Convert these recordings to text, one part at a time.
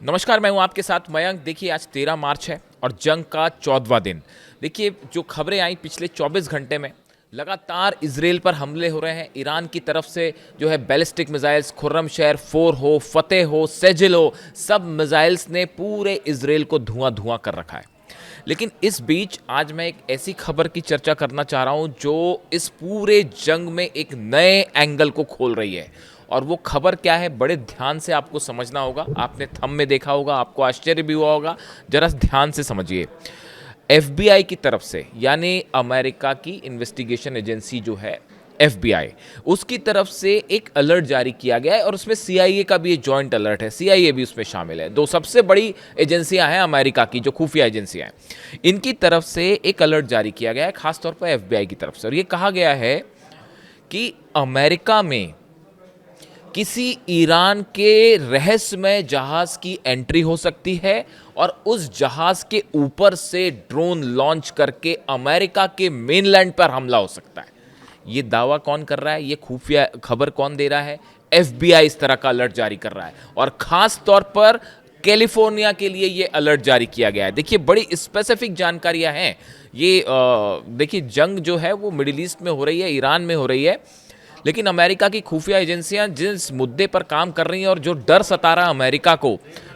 नमस्कार, मैं हूं आपके साथ मयंक। देखिए, आज 13 मार्च है और जंग का 14वां दिन। देखिए, जो खबरें आई पिछले 24 घंटे में, लगातार इजराइल पर हमले हो रहे हैं। ईरान की तरफ से जो है बैलिस्टिक मिसाइल्स, खुर्रम शहर 4 हो, फतेह हो, सेजिल हो, सब मिसाइल्स ने पूरे इजराइल को धुआं धुआं कर रखा है। लेकिन इस बीच आज मैं एक ऐसी खबर की चर्चा करना चाह रहा हूं जो इस पूरे जंग में एक नए एंगल को खोल रही है। और वो खबर क्या है, बड़े ध्यान से आपको समझना होगा। आपने थंब में देखा होगा, आपको आश्चर्य भी हुआ होगा। जरा ध्यान से समझिए। एफबीआई की तरफ से, यानी अमेरिका की इन्वेस्टिगेशन एजेंसी जो है एफबीआई, उसकी तरफ से एक अलर्ट जारी किया गया है और उसमें सीआईए का भी एक जॉइंट अलर्ट है। सीआईए भी उसमें शामिल है। दो सबसे बड़ी एजेंसियां हैं अमेरिका की, जो खुफिया एजेंसियां हैं। इनकी तरफ से एक अलर्ट जारी किया गया है, खासतौर पर एफबीआई की तरफ से। और ये कहा गया है कि अमेरिका में किसी ईरान के रहस्यमय जहाज की एंट्री हो सकती है और उस जहाज के ऊपर से ड्रोन लॉन्च करके अमेरिका के मेनलैंड पर हमला हो सकता है। ये दावा कौन कर रहा है, ये खुफिया खबर कौन दे रहा है? एफबीआई इस तरह का अलर्ट जारी कर रहा है और खास तौर पर कैलिफोर्निया के लिए ये अलर्ट जारी किया गया है। देखिए, बड़ी स्पेसिफिक जानकारियां हैं ये। देखिए, जंग जो है वो मिडिल ईस्ट में हो रही है, ईरान में हो रही है, लेकिन अमेरिका की खुफिया एजेंसियां जिस मुद्दे पर काम कर रही हैं और जो डर सता रहा अमेरिका को,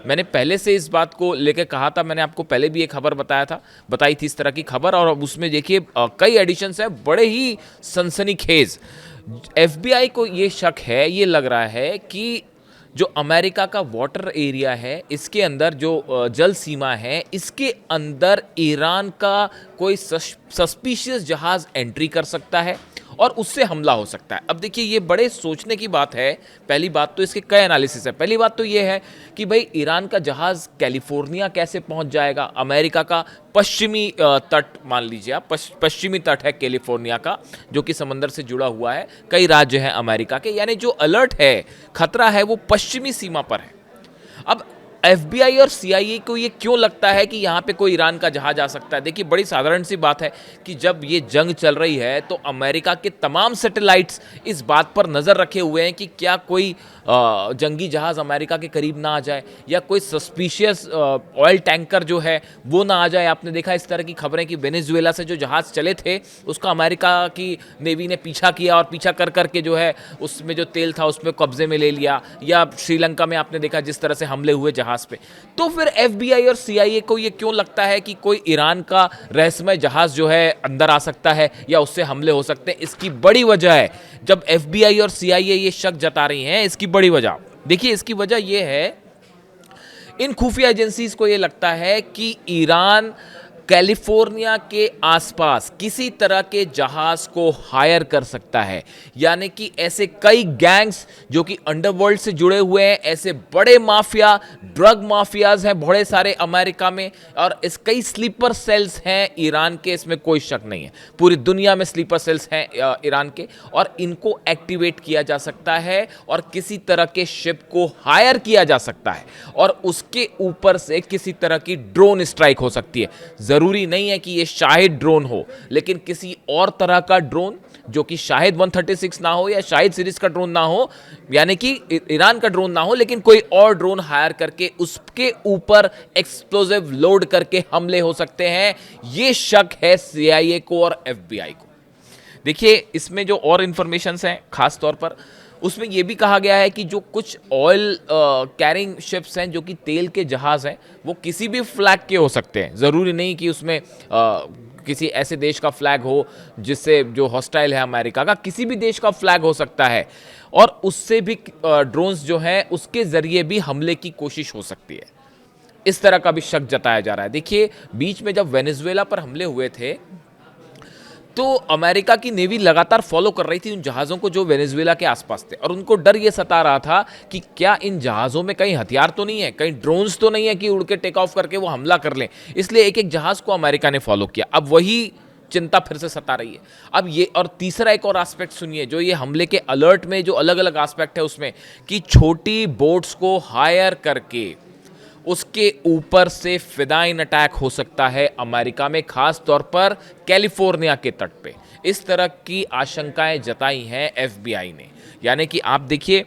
मैंने पहले से इस बात को लेकर कहा था। मैंने आपको पहले भी एक खबर बताई थी इस तरह की खबर, और उसमें देखिए कई एडिशंस हैं, बड़े ही सनसनीखेज। एफबीआई को ये शक है, ये लग रहा है कि जो अमेरिका का वाटर एरिया है, इसके अंदर जो जल सीमा है, इसके अंदर ईरान का कोई सस्पिशियस जहाज एंट्री कर सकता है और उससे हमला हो सकता है। अब देखिए, ये बड़े सोचने की बात है। पहली बात तो इसके कई एनालिसिस है। पहली बात तो ये है कि भाई, ईरान का जहाज कैलिफोर्निया कैसे पहुंच जाएगा? अमेरिका का पश्चिमी तट, मान लीजिए आप, पश्चिमी तट है कैलिफोर्निया का, जो कि समंदर से जुड़ा हुआ है। कई राज्य हैं अमेरिका के, यानी जो अलर्ट है, खतरा है, वो पश्चिमी सीमा पर है। अब एफबीआई और सीआईए को ये क्यों लगता है कि यहाँ पे कोई ईरान का जहाज आ सकता है? देखिए, बड़ी साधारण सी बात है कि जब ये जंग चल रही है तो अमेरिका के तमाम सैटेलाइट्स इस बात पर नज़र रखे हुए हैं कि क्या कोई जंगी जहाज़ अमेरिका के करीब ना आ जाए, या कोई सस्पिशियस ऑयल टैंकर जो है वो ना आ जाए। आपने देखा इस तरह की खबरें कि वेनेजुएला से जो जहाज़ चले थे, उसका अमेरिका की नेवी ने पीछा किया और पीछा कर करके जो है उसमें जो तेल था उसमें कब्जे में ले लिया। या श्रीलंका में आपने देखा जिस तरह से हमले हुए जहाज पे। तो फिर एफबीआई और सीआईए को ये क्यों लगता है कि कोई ईरान का रहस्यमय जहाज जो है अंदर आ सकता है या उससे हमले हो सकते हैं? इसकी बड़ी वजह है, जब एफबीआई और सीआईए ये शक जता रही हैं, इसकी बड़ी वजह देखिए। इसकी वजह ये है, इन खुफिया एजेंसीज को ये लगता है कि ईरान कैलिफोर्निया के आसपास किसी तरह के जहाज को हायर कर सकता है। यानी कि ऐसे कई गैंग्स जो कि अंडरवर्ल्ड से जुड़े हुए हैं, ऐसे बड़े माफिया, ड्रग माफियाज हैं बड़े सारे अमेरिका में, और इस कई स्लीपर सेल्स हैं ईरान के, इसमें कोई शक नहीं है। पूरी दुनिया में स्लीपर सेल्स हैं ईरान के, और इनको एक्टिवेट किया जा सकता है और किसी तरह के शिप को हायर किया जा सकता है और उसके ऊपर से किसी तरह की ड्रोन स्ट्राइक हो सकती है। जरूरी नहीं है कि ये शाहिद ड्रोन हो, लेकिन किसी और तरह का ड्रोन जो कि शाहिद 136 ना हो या शाहिद सीरीज का ड्रोन ना हो, यानी कि ईरान का ड्रोन ना हो, लेकिन कोई और ड्रोन हायर करके उसके ऊपर एक्सप्लोजिव लोड करके हमले हो सकते हैं। ये शक है सीआईए को और एफबीआई को। देखिए, इसमें जो और इंफॉर्मेशंस हैं, खास तौर पर उसमें यह भी कहा गया है कि जो कुछ ऑयल कैरिंग शिप्स हैं, जो कि तेल के जहाज हैं, वो किसी भी फ्लैग के हो सकते हैं। ज़रूरी नहीं कि उसमें किसी ऐसे देश का फ्लैग हो जिससे जो हॉस्टाइल है अमेरिका का, किसी भी देश का फ्लैग हो सकता है, और उससे भी ड्रोन्स जो हैं उसके ज़रिए भी हमले की कोशिश हो सकती है। इस तरह का भी शक जताया जा रहा है। देखिए, बीच में जब वेनेजुएला पर हमले हुए थे तो अमेरिका की नेवी लगातार फॉलो कर रही थी उन जहाज़ों को जो वेनेजुएला के आसपास थे, और उनको डर ये सता रहा था कि क्या इन जहाज़ों में कहीं हथियार तो नहीं है, कहीं ड्रोन्स तो नहीं है कि उड़ के टेक ऑफ करके वो हमला कर लें। इसलिए एक एक जहाज़ को अमेरिका ने फॉलो किया। अब वही चिंता फिर से सता रही है। अब ये, और तीसरा एक और एस्पेक्ट सुनिए, जो ये हमले के अलर्ट में जो अलग अलग एस्पेक्ट है उसमें, कि छोटी बोट्स को हायर करके उसके ऊपर से फिदाइन अटैक हो सकता है अमेरिका में, खास तौर पर कैलिफोर्निया के तट पे। इस तरह की आशंकाएं जताई हैं एफबीआई ने। यानी कि आप देखिए,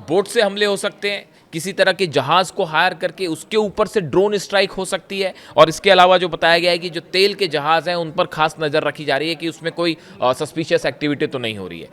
बोट से हमले हो सकते हैं, किसी तरह के जहाज़ को हायर करके उसके ऊपर से ड्रोन स्ट्राइक हो सकती है। और इसके अलावा जो बताया गया है कि जो तेल के जहाज़ हैं उन पर खास नज़र रखी जा रही है कि उसमें कोई सस्पिशियस एक्टिविटी तो नहीं हो रही है।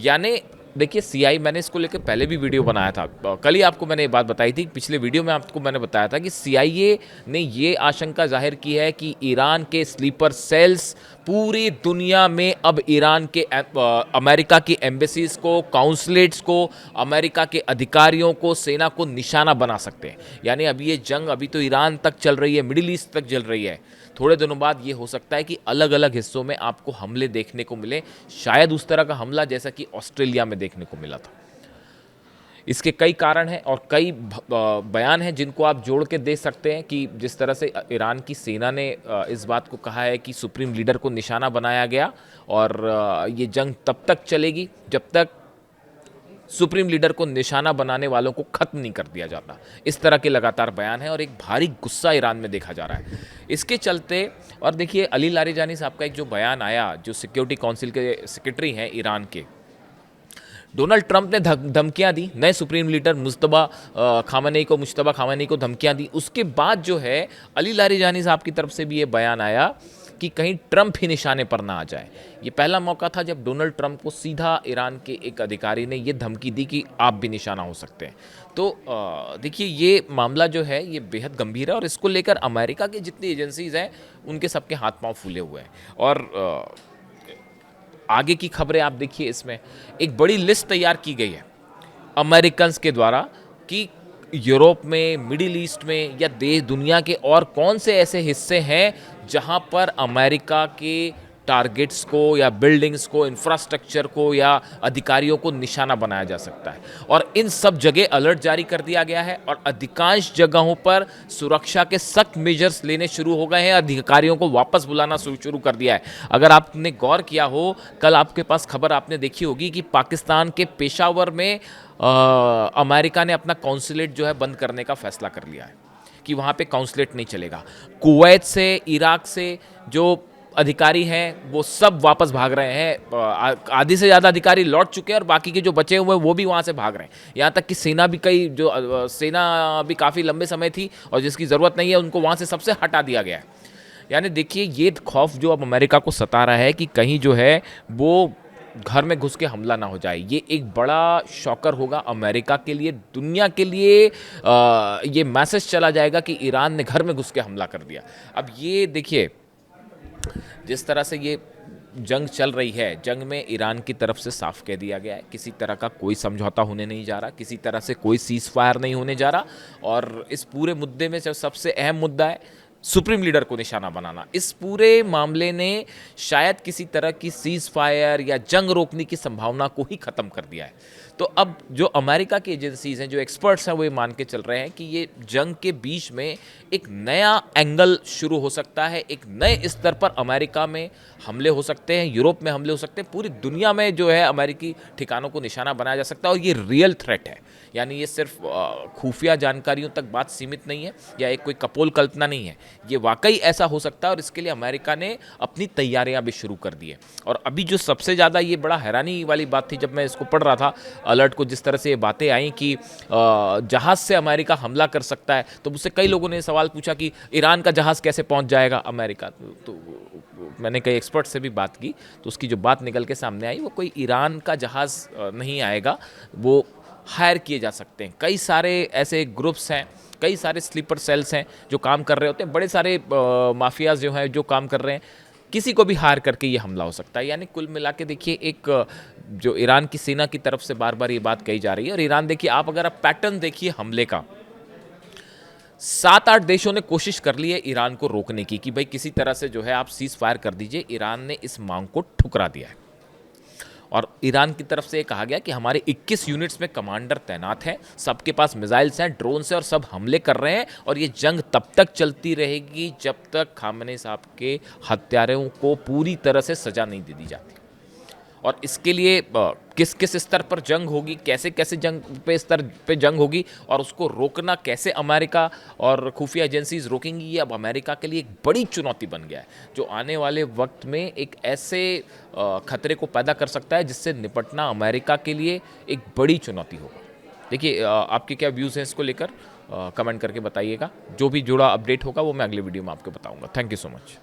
यानी देखिए सीआई, मैंने इसको लेकर पहले भी वीडियो बनाया था, कल ही आपको मैंने ये बात बताई थी, पिछले वीडियो में आपको मैंने बताया था कि सीआईए ने ये आशंका जाहिर की है कि ईरान के स्लीपर सेल्स पूरी दुनिया में अब ईरान के अमेरिका की एम्बेसीज को, काउंसलेट्स को, अमेरिका के अधिकारियों को, सेना को निशाना बना सकते हैं। यानी अब ये जंग अभी तो ईरान तक चल रही है, मिडिल ईस्ट तक चल रही है, थोड़े दिनों बाद ये हो सकता है कि अलग अलग हिस्सों में आपको हमले देखने को मिले, शायद उस तरह का हमला जैसा कि ऑस्ट्रेलिया में देखने को मिला था। इसके कई कारण हैं और कई बयान हैं जिनको आप जोड़ के देख सकते हैं कि जिस तरह से ईरान की सेना ने इस बात को कहा है कि सुप्रीम लीडर को निशाना बनाया गया और ये जंग तब तक चलेगी जब तक सुप्रीम लीडर को निशाना बनाने वालों को खत्म नहीं कर दिया जाता। इस तरह के लगातार बयान है और एक भारी गुस्सा ईरान में देखा जा रहा है इसके चलते। और देखिए अली लारिजानी साहब का एक जो बयान आया, जो सिक्योरिटी काउंसिल के सेक्रेटरी हैं ईरान के, डोनाल्ड ट्रंप ने धमकियां दी नए सुप्रीम लीडर मुज्तबा खामेनेई को धमकियां दी। उसके बाद जो है अली लारिजानी साहब की तरफ से भी ये बयान आया कि कहीं ट्रंप ही निशाने पर ना आ जाए। ये पहला मौका था जब डोनाल्ड ट्रंप को सीधा ईरान के एक अधिकारी ने ये धमकी दी कि आप भी निशाना हो सकते हैं। तो देखिए ये मामला जो है ये बेहद गंभीर है और इसको लेकर अमेरिका की जितनी एजेंसीज हैं उनके सबके हाथ पांव फूले हुए हैं। और आगे की खबरें आप देखिए, इसमें एक बड़ी लिस्ट तैयार की गई है अमेरिकन्स के द्वारा कि यूरोप में, मिडिल ईस्ट में या देश दुनिया के और कौन से ऐसे हिस्से हैं जहां पर अमेरिका के टारगेट्स को या बिल्डिंग्स को, इंफ्रास्ट्रक्चर को या अधिकारियों को निशाना बनाया जा सकता है। और इन सब जगह अलर्ट जारी कर दिया गया है और अधिकांश जगहों पर सुरक्षा के सख्त मेजर्स लेने शुरू हो गए हैं, अधिकारियों को वापस बुलाना शुरू कर दिया है। अगर आपने गौर किया हो, कल आपके पास खबर आपने देखी होगी कि पाकिस्तान के पेशावर में अमेरिका ने अपना कॉन्सुलेट जो है बंद करने का फैसला कर लिया है कि वहाँ पे कॉन्सुलेट नहीं चलेगा। कुवैत से, इराक से जो अधिकारी हैं वो सब वापस भाग रहे हैं। आधी से ज़्यादा अधिकारी लौट चुके हैं और बाकी के जो बचे हुए हैं वो भी वहाँ से भाग रहे हैं। यहाँ तक कि सेना भी सेना भी काफ़ी लंबे समय थी और जिसकी ज़रूरत नहीं है उनको वहाँ से सबसे हटा दिया गया है। यानी देखिए ये खौफ जो अब अमेरिका को सता रहा है कि कहीं जो है वो घर में घुस के हमला ना हो जाए, ये एक बड़ा शॉकर होगा अमेरिका के लिए, दुनिया के लिए। ये मैसेज चला जाएगा कि ईरान ने घर में घुस के हमला कर दिया। अब ये देखिए जिस तरह से ये जंग चल रही है, जंग में ईरान की तरफ से साफ कह दिया गया है किसी तरह का कोई समझौता होने नहीं जा रहा, किसी तरह से कोई सीज फायर नहीं होने जा रहा। और इस पूरे मुद्दे में जो सबसे अहम मुद्दा है सुप्रीम लीडर को निशाना बनाना, इस पूरे मामले ने शायद किसी तरह की सीज फायर या जंग रोकने की संभावना को ही ख़त्म कर दिया है। तो अब जो अमेरिका की एजेंसीज हैं, जो एक्सपर्ट्स हैं, वो ये मान के चल रहे हैं कि ये जंग के बीच में एक नया एंगल शुरू हो सकता है, एक नए स्तर पर अमेरिका में हमले हो सकते हैं, यूरोप में हमले हो सकते हैं, पूरी दुनिया में जो है अमेरिकी ठिकानों को निशाना बनाया जा सकता है। और ये रियल थ्रेट है, यानी ये सिर्फ खुफिया जानकारियों तक बात सीमित नहीं है या एक कोई कपोल कल्पना नहीं है, ये वाकई ऐसा हो सकता है। और इसके लिए अमेरिका ने अपनी तैयारियां भी शुरू कर दी है। और अभी जो सबसे ज़्यादा ये बड़ा हैरानी वाली बात थी, जब मैं इसको पढ़ रहा था अलर्ट को, जिस तरह से ये बातें आई कि जहाज़ से अमेरिका हमला कर सकता है, तो मुझसे कई लोगों ने सवाल पूछा कि ईरान का जहाज़ कैसे पहुंच जाएगा अमेरिका। तो मैंने कई एक्सपर्ट से भी बात की, तो उसकी जो बात निकल के सामने आई वो कोई ईरान का जहाज़ नहीं आएगा, वो हायर किए जा सकते हैं। कई सारे ऐसे ग्रुप्स हैं, कई सारे स्लीपर सेल्स हैं जो काम कर रहे होते हैं, बड़े सारे माफियाज जो हैं जो काम कर रहे हैं, किसी को भी हार करके ये हमला हो सकता है। यानी कुल मिला के देखिए एक जो ईरान की सेना की तरफ से बार बार ये बात कही जा रही है। और ईरान देखिए, आप अगर आप पैटर्न देखिए हमले का, 7-8 देशों ने कोशिश कर ली है ईरान को रोकने की कि भाई किसी तरह से जो है आप सीज फायर कर दीजिए। ईरान ने इस मांग को ठुकरा दिया है और ईरान की तरफ से ये कहा गया कि हमारे 21 यूनिट्स में कमांडर तैनात हैं, सबके पास मिसाइल्स हैं, ड्रोन्स हैं और सब हमले कर रहे हैं। और ये जंग तब तक चलती रहेगी जब तक खामेनेई साहब के हत्यारों को पूरी तरह से सजा नहीं दे दी जाती। और इसके लिए किस किस स्तर पर जंग होगी, कैसे कैसे जंग पे स्तर पे जंग होगी और उसको रोकना कैसे अमेरिका और खुफिया एजेंसीज रोकेंगी, ये अब अमेरिका के लिए एक बड़ी चुनौती बन गया है, जो आने वाले वक्त में एक ऐसे खतरे को पैदा कर सकता है जिससे निपटना अमेरिका के लिए एक बड़ी चुनौती होगा। देखिए आपके क्या व्यूज़ हैं इसको लेकर, कमेंट करके बताइएगा। जो भी जुड़ा अपडेट होगा वो मैं अगले वीडियो में आपको बताऊंगा। Thank you so much.